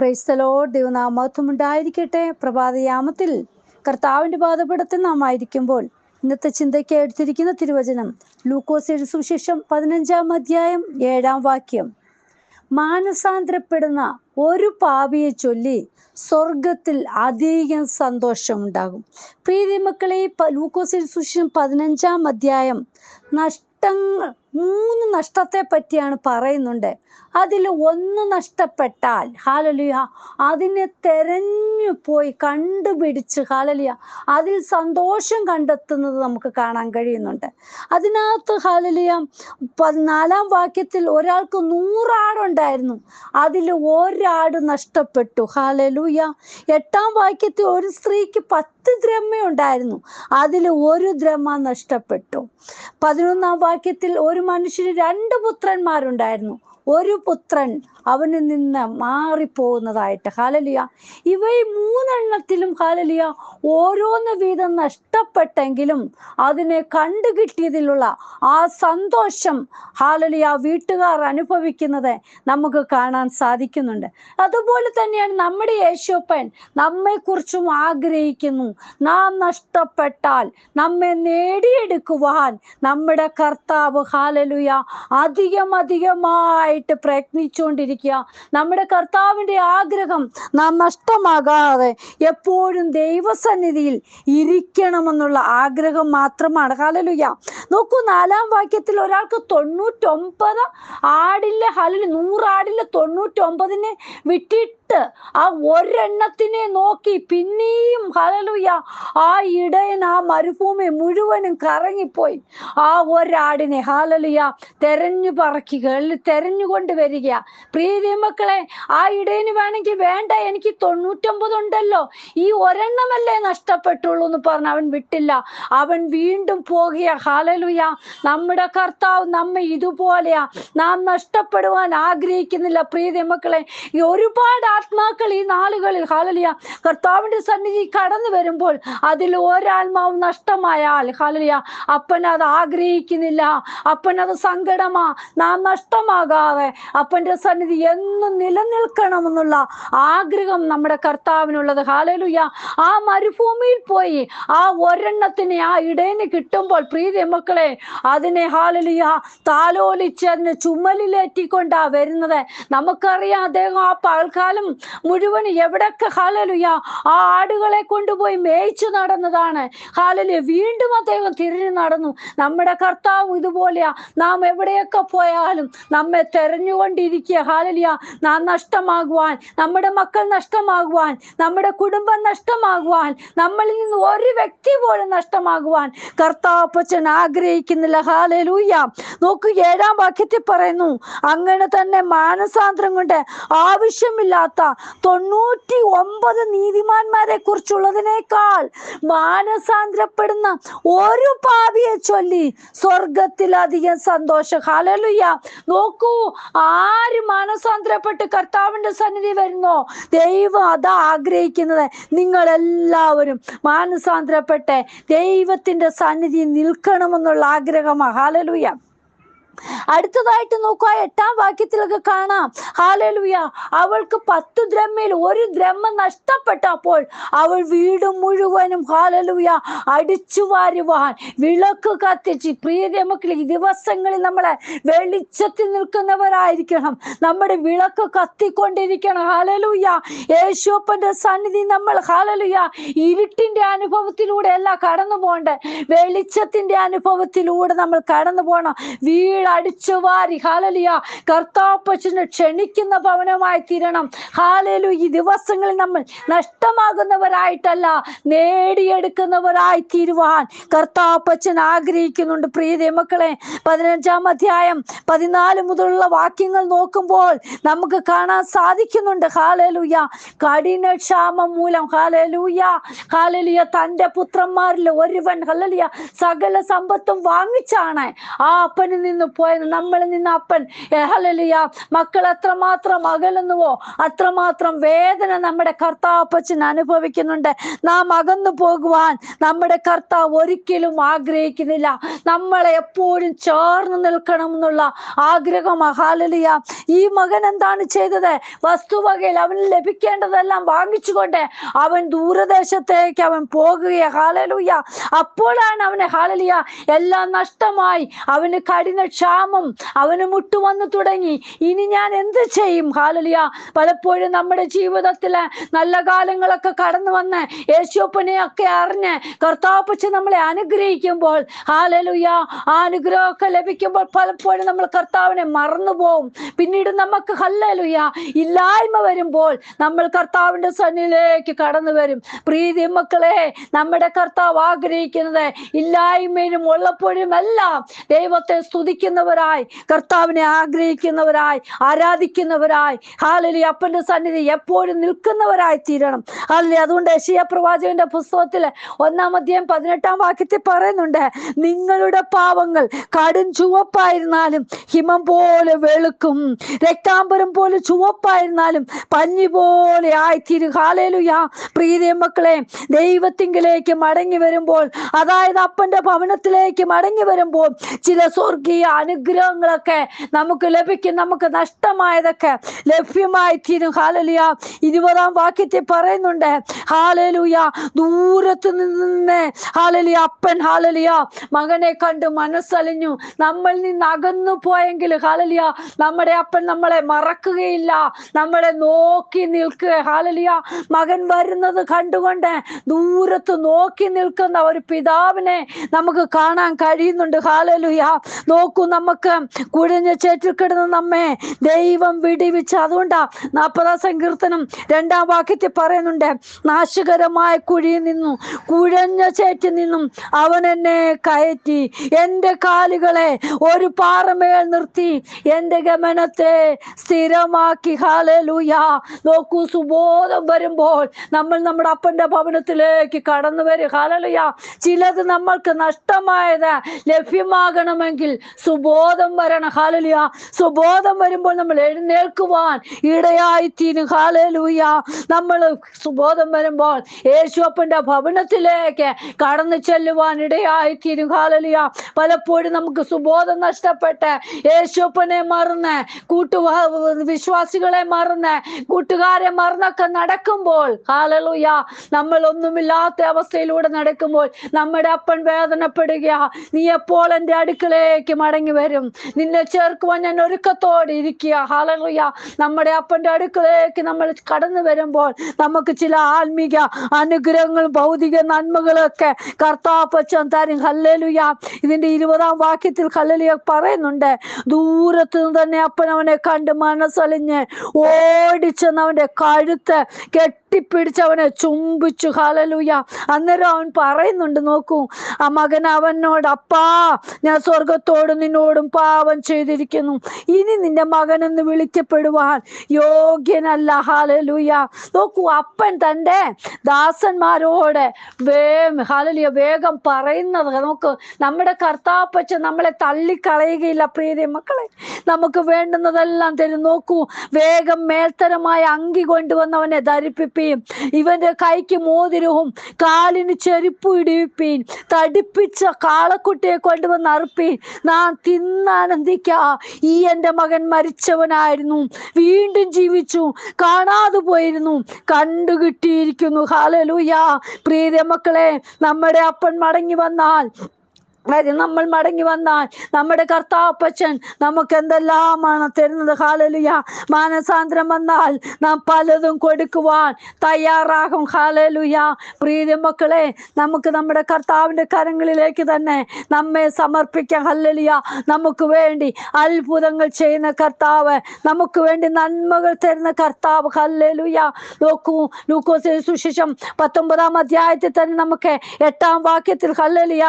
Praise the Lord. ദൈവനാമം ഉണ്ടായിരിക്കട്ടെ. പ്രഭാതയാമത്തിൽ കർത്താവിന്റെ പാദപീഠത്തിൽ നാം ആയിരിക്കുമ്പോൾ ഇന്നത്തെ ചിന്തയ്ക്ക് എടുത്തിരിക്കുന്ന തിരുവചനം ലൂക്കോസ് സുവിശേഷം 15-ാം അധ്യായം 7-ാം വാക്യം. മാനസാന്തരപ്പെടുന്ന ഒരു പാപിയെ ചൊല്ലി സ്വർഗത്തിൽ അധികം സന്തോഷം ഉണ്ടാകും. പ്രിയ മക്കളെ, ലൂക്കോസ് സുവിശേഷം 15-ാം അധ്യായം നഷ്ടങ്ങൾ 3 നഷ്ടത്തെ പറ്റിയാണ് പറയുന്നുണ്ട്. അതിൽ ഒന്ന് നഷ്ടപ്പെട്ടാൽ ഹല്ലേലൂയ അതിനെ തെരഞ്ഞു പോയി കണ്ടുപിടിച്ച് ഹല്ലേലൂയ അതിൽ സന്തോഷം കണ്ടെത്തുന്നത് നമുക്ക് കാണാൻ കഴിയുന്നുണ്ട്. അതിനകത്ത് ഹല്ലേലൂയ 14-ാം വാക്യത്തിൽ ഒരാൾക്ക് 100 ആടുണ്ടായിരുന്നു, അതിൽ ഒരാട് നഷ്ടപ്പെട്ടു. ഹല്ലേലൂയ. 8-ാം വാക്യത്തിൽ ഒരു സ്ത്രീക്ക് 10 ദ്രഹ്മ ഉണ്ടായിരുന്നു, അതിൽ 1 ദ്രഹ്മ നഷ്ടപ്പെട്ടു. 11-ാം വാക്യത്തിൽ ഒരു മനുഷ്യന് 2 പുത്രന്മാരുണ്ടായിരുന്നു, ഒരു പുത്രൻ അവനിൽ നിന്ന് മാറിപ്പോകുന്നതായിട്ട്. ഹല്ലേലൂയ. ഇവ 3 ഹല്ലേലൂയ ഓരോന്ന് വീതം നഷ്ടപ്പെട്ടെങ്കിലും അതിനെ കണ്ടുകിട്ടിയതിലുള്ള ആ സന്തോഷം ഹല്ലേലൂയ വീട്ടുകാർ അനുഭവിക്കുന്നത് നമുക്ക് കാണാൻ സാധിക്കുന്നുണ്ട്. അതുപോലെ തന്നെയാണ് നമ്മുടെ യേശുപ്പൻ നമ്മെക്കുറിച്ചും ആഗ്രഹിക്കുന്നു. നാം നഷ്ടപ്പെട്ടാൽ നമ്മെ നേടിയെടുക്കുവാൻ നമ്മുടെ കർത്താവ് ഹല്ലേലൂയ അധികമായിട്ട് പ്രയത്നിച്ചുകൊണ്ടിരിക്കുക. നമ്മുടെ കർത്താവിന്റെ ആഗ്രഹം നാം നഷ്ടമാകാതെ എപ്പോഴും ദൈവസന്നിധിയിൽ ഇരിക്കണമെന്നുള്ള ആഗ്രഹം മാത്രമാണ്. ഹല്ലേലൂയ. നോക്കൂ, 4-ാം വാക്യത്തിൽ ഒരാൾക്ക് 99 ആടിലെ ഹല്ലേലൂയ 100 ആടിലെ 99 വിട്ടിട്ട് ആ ഒരെണ്ണത്തിനെ നോക്കി പിന്നെയും ഹല്ലേലൂയ ആ ഇടയൻ ആ മരുഭൂമി മുഴുവനും കറങ്ങിപ്പോയി ആ ഒരാടിനെ ഹല്ലേലൂയ തെരഞ്ഞു പറക്കുക, തെരഞ്ഞുകൊണ്ട് വരിക. പ്രിയ മക്കളെ, ആ ഇടയന് വേണമെങ്കിൽ വേണ്ട, എനിക്ക് 99 ഉണ്ടല്ലോ, ഈ ഒരെണ്ണമല്ലേ നഷ്ടപ്പെട്ടുള്ളൂ എന്ന് പറഞ്ഞ് അവൻ വിട്ടില്ല. അവൻ വീണ്ടും പോകുക. ഹല്ലേലൂയ. നമ്മുടെ കർത്താവ് നമ്മെ ഇതുപോലെയാ. നാം നഷ്ടപ്പെടുവാൻ ആഗ്രഹിക്കുന്നില്ല. പ്രിയ മക്കളെ, ഈ ഒരുപാട് ആത്മാക്കൾ ഈ നാളുകളിൽ ഹല്ലേലൂയ കർത്താവിന്റെ സന്നിധി കടന്നു വരുമ്പോൾ അതിൽ ഒരാത്മാവ് നഷ്ടമായാൽ ഹല്ലേലൂയ അപ്പൻ അത് ആഗ്രഹിക്കുന്നില്ല. അപ്പൻ അത് സങ്കടമാ. നാം നഷ്ടമാകാതെ അപ്പന്റെ സന്നിധി എന്നും നിലനിൽക്കണമെന്നുള്ള ആഗ്രഹം നമ്മുടെ കർത്താവിനുള്ളത്. ഹല്ലേലൂയ. ആ മരുഭൂമിയിൽ പോയി ആ ഒരെണ്ണത്തിന് ആ ഇടയന് കിട്ടുമ്പോൾ പ്രിയ മക്കളെ അതിനെ ഹല്ലേലൂയ താലോലിച്ച് അതിനെ ചുമലിലേറ്റിക്കൊണ്ടാ വരുന്നത്. നമുക്കറിയാം, അദ്ദേഹം ആ പകൽക്കാലം മുഴുവൻ എവിടൊക്കെ ഹല്ലേലൂയ ആ ആടുകളെ കൊണ്ടുപോയി മേയിച്ചു നടന്നതാണ്. ഹല്ലേലൂയ. വീണ്ടും അദ്ദേഹം തിരിഞ്ഞു നടന്നു. നമ്മുടെ കർത്താവ് ഇതുപോലെയാ. നാം എവിടെയൊക്കെ പോയാലും നമ്മെ തെരഞ്ഞുകൊണ്ടിരിക്കുക. ഹല്ലേലൂയ. നാം നഷ്ടമാകുവാൻ, നമ്മുടെ മക്കൾ നഷ്ടമാകുവാൻ, നമ്മുടെ കുടുംബം നഷ്ടമാകുവാൻ, നമ്മളിൽ നിന്ന് ഒരു വ്യക്തി പോലും നഷ്ടമാകുവാൻ കർത്താവപ്പച്ചൻ ആഗ്രഹിക്കുന്നില്ല. ഹല്ലേലൂയ. നോക്കൂ, 7-ാം വാക്യത്തിൽ പറയുന്നു, അങ്ങനെ തന്നെ മാനസാന്തരം കൊണ്ട് ആവശ്യമില്ലാത്ത 99 നീതിമാന്മാരെ കുറിച്ചുള്ളതിനേക്കാൾ മാനസാന്തരപ്പെടുന്ന ഒരു പാപിയെ ചൊല്ലി സ്വർഗത്തിലധികം സന്തോഷം. ഹല്ലേലൂയ. നോക്കൂ, ആര് മാനസാന്തരപ്പെട്ട് കർത്താവിന്റെ സന്നിധി വരുന്നോ ദൈവം അതാ ആഗ്രഹിക്കുന്നത്. നിങ്ങൾ എല്ലാവരും മാനസാന്തരപ്പെട്ട് ദൈവത്തിന്റെ സന്നിധി നിൽക്കണമെന്നുള്ള ആഗ്രഹമാണ്. ഹല്ലേലൂയ. അടുത്തതായിട്ട് നോക്കുക, 8-ാം വാക്യത്തിലൊക്കെ കാണാം ഹല്ലേലൂയ അവൾക്ക് 10 ദ്രഹ്മയിൽ 1 ദ്രഹ്മ നഷ്ടപ്പെട്ടപ്പോൾ അവൾ വീട് മുഴുവനും ഹല്ലേലൂയ അടിച്ചു വാരുവാൻ വിളക്ക് കത്തിച്ച്. പ്രിയ മക്കളെ, ഈ ദിവസങ്ങളിൽ നമ്മളെ വെളിച്ചത്തിൽ നിൽക്കുന്നവരായിരിക്കണം. നമ്മുടെ വിളക്ക് കത്തിക്കൊണ്ടിരിക്കണം. ഹല്ലേലൂയ. യേശുപ്പന്റെ സന്നിധി നമ്മൾ ഹല്ലേലൂയ ഇരുട്ടിന്റെ അനുഭവത്തിലൂടെ അല്ല കടന്നു പോകണ്ടേ, വെളിച്ചത്തിന്റെ അനുഭവത്തിലൂടെ നമ്മൾ കടന്നു പോകണം. അടിച്ചു വാരി ഹല്ലേലൂയ കർത്താവപ്പച്ചനെ ക്ഷണിക്കുന്ന ഭവനമായി തീരണം. ഹല്ലേലൂയ. ഈ ദിവസങ്ങളിൽ നമ്മൾ നഷ്ടമാകുന്നവരായിട്ടല്ല നേടിയെടുക്കുന്നവരായി തീരുവാൻ കർത്താവപ്പച്ചൻ ആഗ്രഹിക്കുന്നുണ്ട്. പ്രിയ മക്കളെ, 15-ാം അധ്യായം 14 മുതലുള്ള വാക്യങ്ങൾ നോക്കുമ്പോൾ നമുക്ക് കാണാൻ സാധിക്കുന്നുണ്ട്. ഹല്ലേലൂയ കഠിനക്ഷാമം മൂലം ഹല്ലേലൂയ തന്റെ പുത്രന്മാരിൽ ഒരുവൻ ഹല്ലേലൂയ സകല സമ്പത്തും വാങ്ങിച്ചാണ് ആ അപ്പനിൽ നിന്ന് പോയത്. നമ്മളിൽ നിന്ന് അപ്പൻ ഹല്ലേലൂയ മക്കൾ എത്രമാത്രം അകലുന്നുവോ അത്രമാത്രം വേദന നമ്മുടെ കർത്താപ്പച്ചൻ അനുഭവിക്കുന്നുണ്ട്. നാം അകന്നു പോകുവാൻ നമ്മുടെ കർത്താവ് ഒരിക്കലും ആഗ്രഹിക്കുന്നില്ല. നമ്മളെ എപ്പോഴും ചേർന്ന് നിൽക്കണം എന്നുള്ള ആഗ്രഹം. ഹല്ലേലൂയ ഈ മകൻ എന്താണ് ചെയ്തത്? വസ്തുവകയിൽ അവന് ലഭിക്കേണ്ടതെല്ലാം വാങ്ങിച്ചുകൊണ്ട് അവൻ ദൂരദേശത്തേക്ക് അവൻ പോകുകയാ. ഹല്ലേലൂയ അപ്പോഴാണ് അവന് ഹല്ലേലൂയ എല്ലാം നഷ്ടമായി. അവന് കഠിന ക്ഷാമം അവന് മുട്ടുവന്നു തുടങ്ങി. ഇനി ഞാൻ എന്ത് ചെയ്യും? ഹല്ലേലൂയ പലപ്പോഴും നമ്മുടെ ജീവിതത്തില് നല്ല കാലങ്ങളൊക്കെ കടന്നു വന്ന് യേശുപ്പനെയൊക്കെ അറിഞ്ഞ് കർത്താപ്പച്ചൻ നമ്മളെ അനുഗ്രഹിക്കുമ്പോൾ ഹല്ലേലൂയ ആ അനുഗ്രഹമൊക്കെ ലഭിക്കുമ്പോൾ പലപ്പോഴും നമ്മൾ കർത്താവിനെ മറന്നുപോകും. പിന്നീട് നമുക്ക് ഹല്ലേലൂയ ഇല്ലായ്മ വരുമ്പോൾ നമ്മൾ കർത്താവിന്റെ സന്നിധിയിലേക്ക് കടന്നു വരും. പ്രീതി മക്കളെ, നമ്മുടെ കർത്താവ് ആഗ്രഹിക്കുന്നത് ഇല്ലായ്മയിലും ഉള്ളപ്പോഴും എല്ലാം ദൈവത്തെ സ്തുതിക്കുന്നവരായി, കർത്താവിനെ ആഗ്രഹിക്കുന്നവരായി, ആരാധിക്കുന്നവരായി ഹല്ലേലൂയ അപ്പന്റെ സന്നിധി എപ്പോഴും നിൽക്കുന്നവരായി തീരണം. ഹല്ലേലൂയ അതുകൊണ്ട് യെശയ്യാ പ്രവാചകന്റെ പുസ്തകത്തില് 1-ാം വാക്യത്തിൽ പറയുന്നുണ്ട്, നിങ്ങളുടെ പാവങ്ങൾ കടും ചുവപ്പായിരുന്നാലും ഹിമം പോലെ വെളുക്കും, രക്താംബരം പോലെ ചുവപ്പായിരുന്നാലും പഞ്ഞി പോലെ ആയിത്തീരും. ഹല്ലേലൂയ പ്രീതി മക്കളെ, ദൈവത്തിങ്കിലേക്ക് മടങ്ങി വരുമ്പോൾ, അതായത് അപ്പന്റെ ഭവനത്തിലേക്ക് മടങ്ങി വരുമ്പോൾ ചില സ്വർഗീയ അനുഗ്രഹങ്ങളൊക്കെ നമുക്ക് ലഭിക്കും. നമുക്ക് നഷ്ടമായതൊക്കെ ലഭ്യമായി തീരും. ഹല്ലേലൂയ 20-ാം വാക്യത്തിൽ പറയുന്നുണ്ട്, ഹല്ലേലൂയ ദൂരത്ത് നിന്ന് ഹല്ലേലൂയ അപ്പൻ ഹല്ലേലൂയ മകനെ കണ്ട് മനസ്സലിഞ്ഞു. നമ്മൾ നിന്ന് അകന്നു പോയെങ്കിൽ ഹല്ലേലൂയ നമ്മുടെ അപ്പൻ നമ്മളെ മറക്കുകയില്ല, നമ്മളെ നോക്കി നിൽക്കുക. ഹല്ലേലൂയ മകൻ വരുന്നത് കണ്ടുകൊണ്ട് ദൂരത്ത് നോക്കി നിൽക്കുന്ന ഒരു പിതാവിനെ നമുക്ക് കാണാൻ കഴിയുന്നുണ്ട്. ഹല്ലേലൂയ നോക്കൂ, നമുക്ക് കുഴഞ്ഞ ചേറ്റിൽ കിടന്ന് നമ്മെ ദൈവം വിടിവിച്ച്. അതുകൊണ്ടാ 40-ാം സങ്കീർത്തനം 2-ാം വാക്യത്തിൽ പറയുന്നുണ്ട്, നാശകരമായ കുഴിയിൽ നിന്നും കുഴഞ്ഞ ചേറ്റിൽ നിന്നും അവൻ എന്നെ കയറ്റി, എൻ്റെ കാലുകളെ ഒരു പാറമേൽ നിർത്തി, എൻ്റെ ഗമനത്തെ സ്ഥിരമാക്കി. ഹല്ലേലൂയ നോക്കൂ, സുബോധം വരുമ്പോൾ നമ്മൾ നമ്മുടെ അപ്പന്റെ ഭവനത്തിലേക്ക് കടന്നു വരും. ഹല്ലേലൂയ ചിലത് നമ്മൾക്ക് നഷ്ടമായത് ലഭ്യമാകണമെങ്കിൽ സുബോധം വരണം. ഹല്ലേലൂയ സുബോധം വരുമ്പോൾ നമ്മൾ എഴുന്നേൽക്കുവാൻ ഇടയായിത്തീരും. ഹല്ലേലൂയ നമ്മൾ സുബോധം വരുമ്പോൾ യേശുപ്പന്റെ ഭവനത്തിലേക്ക് കടന്നു ചെല്ലുവാൻ ഇടയായിത്തീരും. ഹല്ലേലൂയ പലപ്പോഴും നമുക്ക് സുബോധം നഷ്ടപ്പെട്ട് യേശുപ്പനെ മറന്ന് വിശ്വാസികളെ മറന്ന് കൂട്ടുകാരെ മറന്നൊക്കെ നടക്കുമ്പോൾ ഹല്ലേലൂയ നമ്മൾ ഒന്നുമില്ലാത്ത അവസ്ഥയിലൂടെ നടക്കുമ്പോൾ നമ്മുടെ അപ്പൻ വേദനപ്പെടുക. നീ എപ്പോൾ എൻ്റെ അടുക്കളേക്ക് മടങ്ങി വരും? നിന്നെ ചേർക്കുവാൻ ഞാൻ ഒരുക്കത്തോടെ ഇരിക്കുക. ഹല്ലേലൂയ നമ്മുടെ അപ്പന്റെ അടുക്കളേക്ക് നമ്മൾ കടന്നു വരുമ്പോൾ നമുക്ക് ചില ആത്മീക അനുഗ്രഹങ്ങൾ ഭൗതിക നന്മകളൊക്കെ കർത്താപ്പച്ചൻ തരും. ഹല്ലേലൂയ ഇതിന്റെ 20-ാം വാക്യത്തിൽ ഹല്ലേലൂയ പറയുന്നുണ്ട്, ദൂരത്ത് നിന്ന് തന്നെ അപ്പൻ അവനെ കണ്ട് മനസ്സലിഞ്ഞ് ഓടിച്ചെന്ന് അവന്റെ കഴുത്ത് കെട്ടിപ്പിടിച്ചവനെ ചുംബിച്ചു. ഹല്ലേലൂയ അന്നേരം അവൻ പറയുന്നുണ്ട്, നോക്കൂ ആ മകൻ അവനോട്, അപ്പാ ഞാൻ സ്വർഗത്തോടും നിന്നോടും പാപം ചെയ്തിരിക്കുന്നു, ഇനി നിന്റെ മകനെന്ന് വിളിക്കപ്പെടുവാൻ യോഗ്യനല്ല. ഹല്ലേലൂയ നോക്കൂ, അപ്പൻ തൻ്റെ ദാസന്മാരോട് ഹല്ലേലൂയ വേഗം പറയുന്നത് നമുക്ക് നമ്മുടെ കർത്താപ്പച്ചൻ നമ്മളെ തള്ളിക്കളയുകയില്ല. പ്രിയ മക്കളെ, നമുക്ക് വേണ്ടുന്നതെല്ലാം തരും. നോക്കൂ, വേഗം മേൽത്തരമായ അങ്കി കൊണ്ടുവന്നവനെ ധരിപ്പിപ്പീൻ, ഇവന്റെ കൈക്ക് മോതിരവും കാലിന് ചെരുപ്പ് ഇടിവിപ്പീൻ, തടിപ്പിച്ച കാളക്കുട്ടിയെ കൊണ്ടുവന്ന് അറുപ്പീൻ, നാം തിന്നാനന്ദിക്ക. ഈ എൻ്റെ മകൻ മരിച്ചവനായിരുന്നു, വീണ്ടും ജീവിച്ചു, കാണാതെ പോയിരുന്നു, കണ്ടുകിട്ടിയിരിക്കുന്നു. ഹല്ലേലൂയ പ്രിയ മക്കളെ, നമ്മുടെ അപ്പൻ മടങ്ങി വന്നാൽ, നമ്മൾ മടങ്ങി വന്നാൽ നമ്മുടെ കർത്താപ്പച്ചൻ നമുക്ക് എന്തെല്ലാമാണ് തരുന്നത്. ഹല്ലേലൂയ മാനസാന്തരം വന്നാൽ നാം പലതും കൊടുക്കുവാൻ തയ്യാറാകും. ഹല്ലേലൂയ പ്രിയ മക്കളെ, നമുക്ക് നമ്മുടെ കർത്താവിൻ്റെ കരങ്ങളിലേക്ക് തന്നെ നമ്മെ സമർപ്പിക്കാം. ഹല്ലേലൂയ നമുക്ക് വേണ്ടി അത്ഭുതങ്ങൾ ചെയ്യുന്ന കർത്താവ്, നമുക്ക് വേണ്ടി നന്മകൾ തരുന്ന കർത്താവ്. ഹല്ലേലൂയ നോക്കൂ, ലൂക്കോസിന്റെ സുവിശേഷം 19-ാം അധ്യായത്തിൽ തന്നെ നമുക്ക് 8-ാം വാക്യത്തിൽ ഹല്ലേലൂയ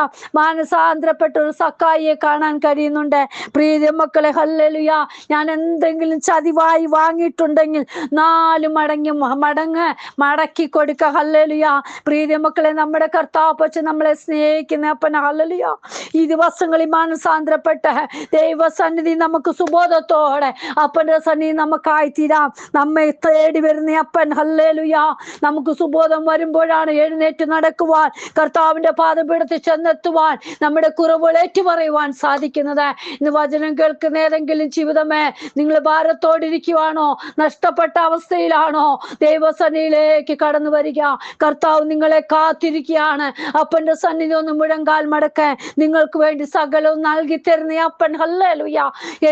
മാനസാന്തരപ്പെട്ട ഒരു സക്കായിയെ കാണാൻ കഴിയുന്നുണ്ട്. പ്രിയ മക്കളെ, ഹല്ലേലൂയ. ഞാൻ എന്തെങ്കിലും ചതിവായി വാങ്ങിയിട്ടുണ്ടെങ്കിൽ 4 മടങ്ങ് മടക്കി കൊടുക്ക. ഹല്ലേലൂയ. പ്രിയ മക്കളെ, നമ്മുടെ കർത്താവ് പക്ഷെ നമ്മളെ സ്നേഹിക്കുന്ന അപ്പൻ. ഹല്ലേലൂയ. ഈ ദിവസങ്ങളിൽ മാനസാന്തരപ്പെട്ട് ദൈവസന്നിധി നമുക്ക് സുബോധത്തോടെ അപ്പന്റെ സന്നിധി നമുക്കായി തീരാം. നമ്മെ തേടി വരുന്ന അപ്പൻ. ഹല്ലേലൂയ. നമുക്ക് സുബോധം വരുമ്പോഴാണ് എഴുന്നേറ്റ് നടക്കുവാൻ, കർത്താവിന്റെ പാദപീഠത്തിൽ ചെന്നെത്തുവാൻ, നമ്മുടെ കുറവുകൾ ഏറ്റുപറയുവാൻ സാധിക്കുന്നത്. ഇന്ന് വചനം കേൾക്കുന്ന ഏതെങ്കിലും ജീവിതമേ, നിങ്ങൾ ഭാരത്തോടിരിക്കുവാണോ? നഷ്ടപ്പെട്ട അവസ്ഥയിലാണോ? ദൈവസന്നിധിയിലേക്ക് കടന്നു വരിക. കർത്താവ് നിങ്ങളെ കാത്തിരിക്കുകയാണ്. അപ്പന്റെ സന്നിധി ഒന്ന് മുഴങ്കാൽ മടക്കാൻ നിങ്ങൾക്ക് വേണ്ടി സകലവും നൽകി തരുന്ന അപ്പൻ. ഹല്ലേലൂയ.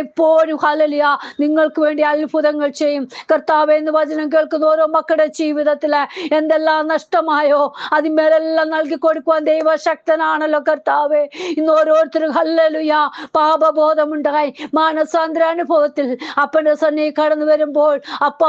എപ്പോഴും ഹല്ലേലൂയ നിങ്ങൾക്ക് വേണ്ടി അത്ഭുതങ്ങൾ ചെയ്യും. കർത്താവേ, എന്ന് വചനം കേൾക്കുന്ന ഓരോ മക്കളുടെ ജീവിതത്തില് എന്തെല്ലാം നഷ്ടമായോ അതിന്മേലെല്ലാം നൽകി കൊടുക്കുവാൻ ദൈവശക്തനാണല്ലോ കർത്താവേ. ഇന്ന് ഓരോരുത്തരും ഹല്ലേലൂയ പാപബോധമുണ്ടായി മാനസാന്തര അനുഭവത്തിൽ അപ്പന്റെ സന്നിധി കടന്നു വരുമ്പോൾ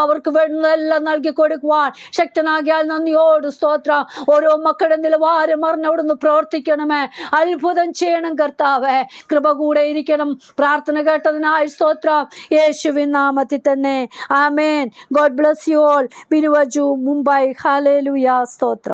അവർക്ക് വേണ്ടതെല്ലാം നൽകി കൊടുക്കുവാൻ ശക്തനാകിയാൽ നന്ദിയോട് സ്തോത്രം. ഓരോ മക്കളുടെ നിലവാരം അറിഞ്ഞവിടുന്ന് പ്രവർത്തിക്കണമേ. അത്ഭുതം ചെയ്യണം കർത്താവേ. കൃപ കൂടെ ഇരിക്കണം. പ്രാർത്ഥന കേട്ടതിനായി സ്തോത്രം. യേശുവിൻ നാമത്തിൽ തന്നെ ആമേൻ. God bless you all. Binuvaju, Mumbai. Hallelujah. സ്തോത്രം.